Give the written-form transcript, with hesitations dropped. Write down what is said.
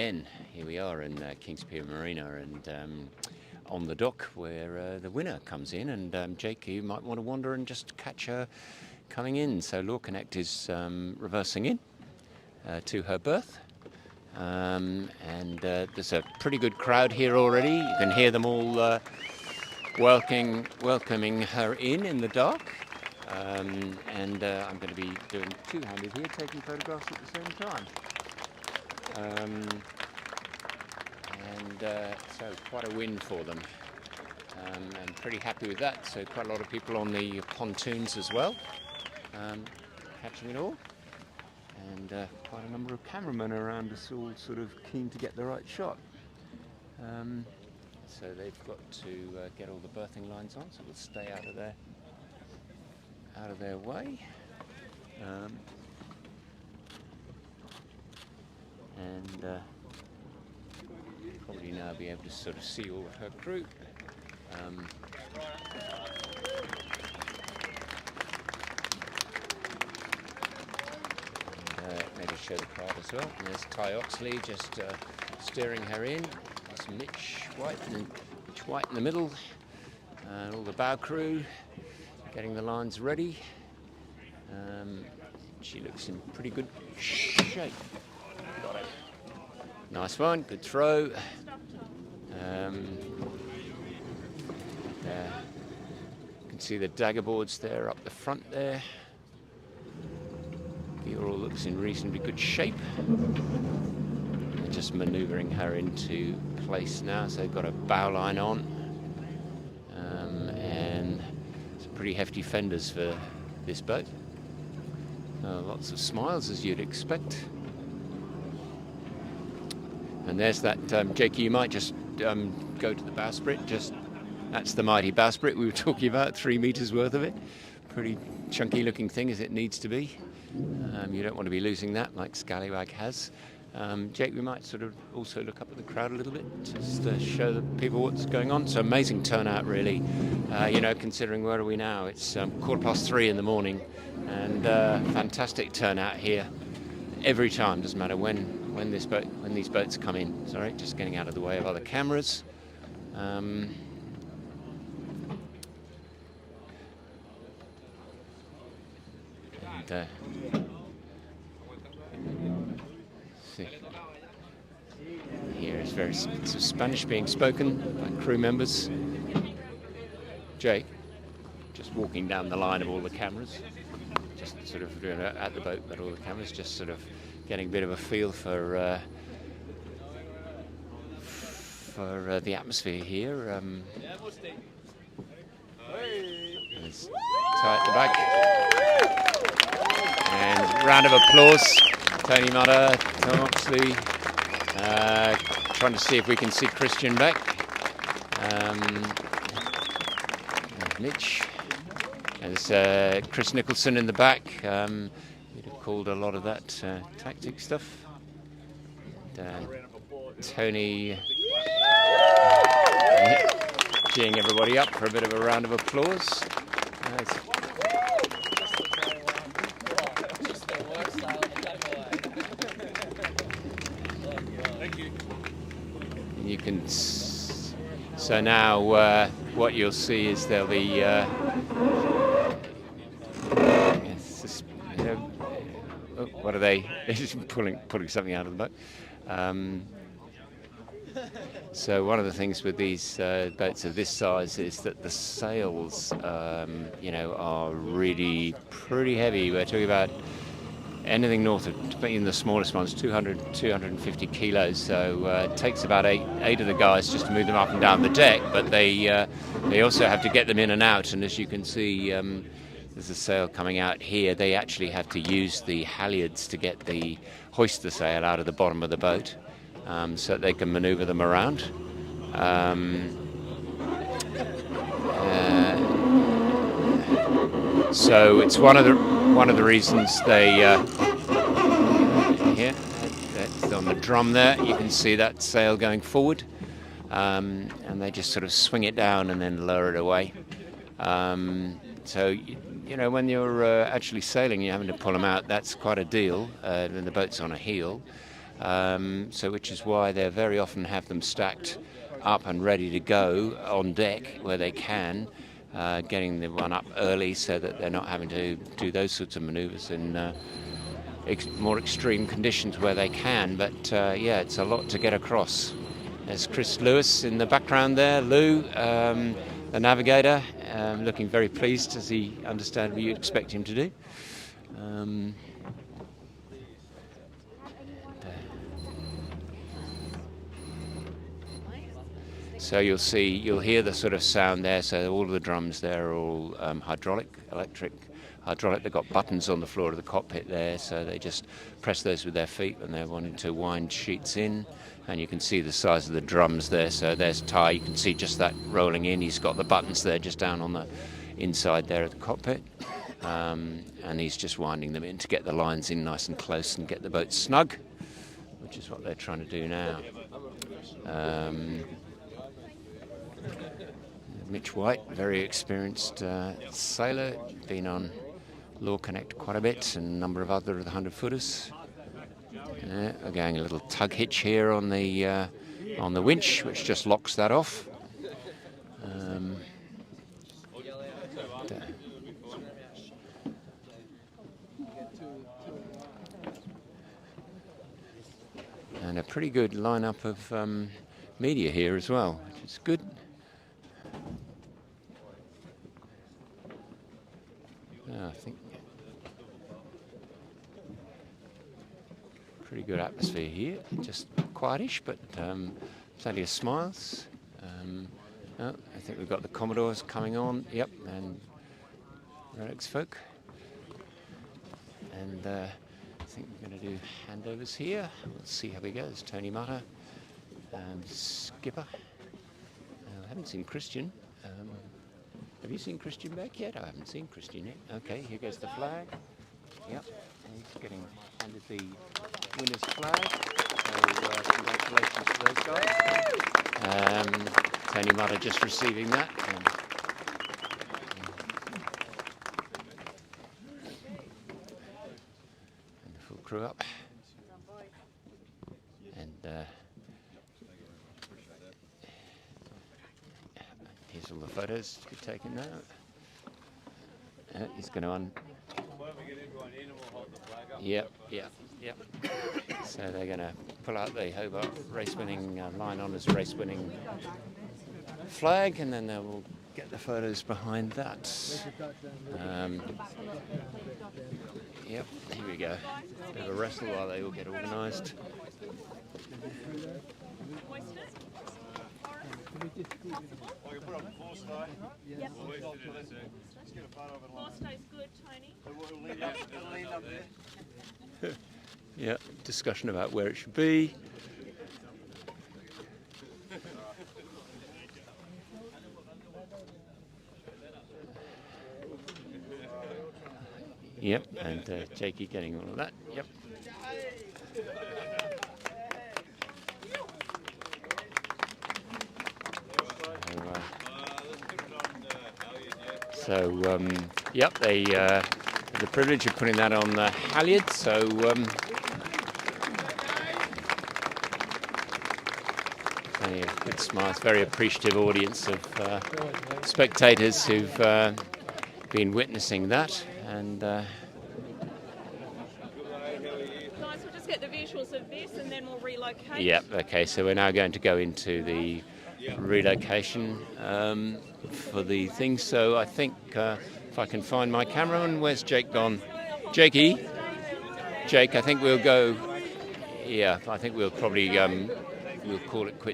Again, here we are in Pier Marina, and on the dock where the winner comes in, and Jake, you might want to wander and just catch her coming in. So LawConnect is reversing in to her berth, and there's a pretty good crowd here already. You can hear them all welcoming her in the dark, and I'm going to be doing two-handed here, taking photographs at the same time. So quite a win for them, and pretty happy with that. So quite a lot of people on the pontoons as well, catching it all, and quite a number of cameramen around us, all sort of keen to get the right shot. So they've got to get all the berthing lines on, so we'll stay out of their way. And probably now be able to sort of see all of her crew. Maybe show the crowd as well. And there's Ty Oxley just steering her in. There's Mitch White in the middle, and all the bow crew getting the lines ready. She looks in pretty good shape. Got it. Nice one, good throw. You can see the dagger boards there up the front there. Pier all looks in reasonably good shape. They're just manoeuvring her into place now, so they've got a bow line on. And some pretty hefty fenders for this boat. Lots of smiles, as you'd expect. And there's that, Jake, you might just go to the bowsprit. That's the mighty bowsprit we were talking about, 3 meters worth of it. Pretty chunky looking thing, as it needs to be. You don't want to be losing that like Scallywag has. Jake, we might sort of also look up at the crowd a little bit, just to show the people what's going on. So amazing turnout, really. Considering where are we now? It's 3:15 in the morning, and fantastic turnout here every time. Doesn't matter when these boats come in. Sorry, just getting out of the way of other cameras. See, here is very Spanish being spoken by crew members. Jake, just walking down the line of all the cameras, just sort of at the boat, but all the cameras, just sort of getting a bit of a feel for the atmosphere here. There's Ty at the back. And round of applause. Tony Mutter, Tom Oxley, trying to see if we can see Christian back. Mitch. And there's Chris Nicholson in the back. He'd have called a lot of that tactic stuff. And, Tony geeing everybody up for a bit of a round of applause. You can. So now what you'll see is there'll be. What are they? pulling something out of the boat. So one of the things with these boats of this size is that the sails, are really pretty heavy. We're talking about anything north of, in the smallest ones, 250 kilos. So it takes about eight of the guys just to move them up and down the deck. But they also have to get them in and out. And as you can see, there's a sail coming out here. They actually have to use the halyards to hoist the sail out of the bottom of the boat, so that they can manoeuvre them around. So it's one of the reasons they here, that's on the drum there. You can see that sail going forward, and they just sort of swing it down and then lower it away. So when you're actually sailing, you're having to pull them out. That's quite a deal. And the boat's on a heel. so which is why they very often have them stacked up and ready to go on deck where they can, getting the one up early so that they're not having to do those sorts of manoeuvres in more extreme conditions where they can. But yeah, it's a lot to get across. There's Chris Lewis in the background there, Lou, the navigator, looking very pleased, as he understandably you'd expect him to do. So you'll hear the sort of sound there. So all of the drums there are all electric, hydraulic. They've got buttons on the floor of the cockpit there, so they just press those with their feet when they're wanting to wind sheets in. And you can see the size of the drums there. So there's Ty. You can see just that rolling in. He's got the buttons there just down on the inside there of the cockpit, and he's just winding them in to get the lines in nice and close and get the boat snug, which is what they're trying to do now. Mitch White, very experienced sailor, been on LawConnect quite a bit, and a number of other of the 100-footers. We're going a little tug hitch here on the winch, which just locks that off. And a pretty good lineup of media here as well, which is good. I think pretty good atmosphere here, just quietish, but plenty of smiles. I think we've got the Commodores coming on, yep, and Rolex folk. And I think we're going to do handovers here. We'll see how it goes. Tony Mutter, skipper. I haven't seen Christian. Have you seen Christian back yet? I haven't seen Christian yet. Okay, here goes the flag. Yep, and he's getting handed the winner's flag. So congratulations to those guys. Tony Mutter just receiving that. And the full crew up. And here's all the photos to be taken now. He's going to Yep. So they're going to pull out the Hobart race-winning line honours race-winning flag, and then they will get the photos behind that. Yep, here we go. Bit of a wrestle while they all get organised. Yep. Good, Tony. Yeah, discussion about where it should be. Yep, and Jakey getting all of that. Yep. So, yep, they the privilege of putting that on the halyard. So, plenty of good smiles. Very appreciative audience of spectators who've been witnessing that. And guys, we'll just get the visuals of this, and then we'll relocate. Yep. Okay. So we're now going to go into the relocation for the thing. So I think if I can find my cameraman, where's Jake gone? Jake, I think we'll go. Yeah, I think we'll probably we'll call it quits.